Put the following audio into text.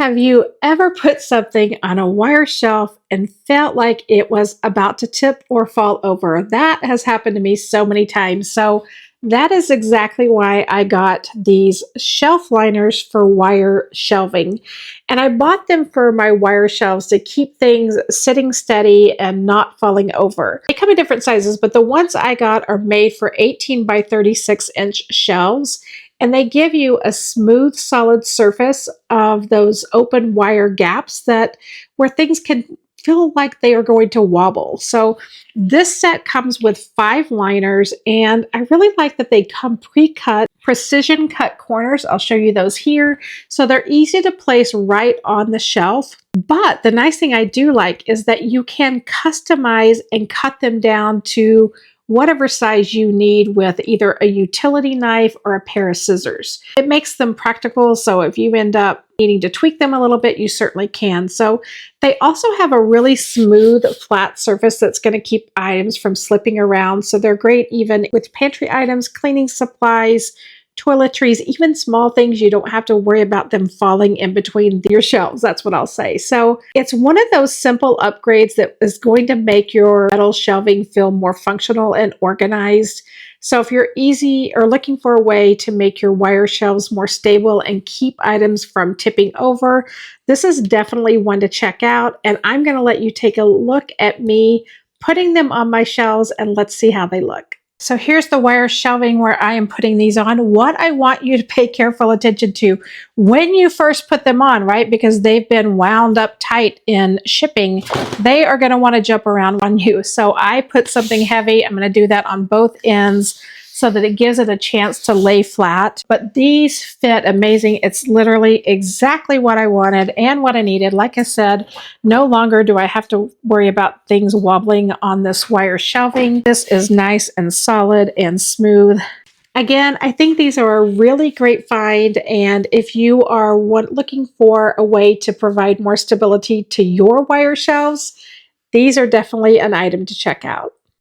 Have you ever put something on a wire shelf and felt like it was about to tip or fall over? That has happened to me so many times. So that is exactly why I got these shelf liners for wire shelving. And I bought them for my wire shelves to keep things sitting steady and not falling over. They come in different sizes, but the ones I got are made for 18 by 36 inch shelves. And they give you a smooth, solid surface of those open wire gaps that where things can feel like they are going to wobble. So this set comes with 5 liners, and I really like that they come pre-cut, precision cut corners. I'll show you those here. So they're easy to place right on the shelf. But the nice thing I do like is that you can customize and cut them down to whatever size you need with either a utility knife or a pair of scissors. It makes them practical, so if you end up needing to tweak them a little bit, you certainly can. So they also have a really smooth, flat surface that's going to keep items from slipping around. So they're great even with pantry items, cleaning supplies, toiletries, even small things. You don't have to worry about them falling in between your shelves. That's what I'll say. So it's one of those simple upgrades that is going to make your metal shelving feel more functional and organized. So if you're easy or looking for a way to make your wire shelves more stable and keep items from tipping over, this is definitely one to check out. And I'm going to let you take a look at me putting them on my shelves, and let's see how they look. So here's the wire shelving where I am putting these on. What I want you to pay careful attention to when you first put them on, right? Because they've been wound up tight in shipping, they are going to want to jump around on you. So I put something heavy. I'm going to do that on both ends so that it gives it a chance to lay flat. But these fit amazing. It's literally exactly what I wanted and what I needed. Like I said, no longer do I have to worry about things wobbling on this wire shelving. This is nice and solid and smooth. Again, I think these are a really great find, and if you are looking for a way to provide more stability to your wire shelves, these are definitely an item to check out.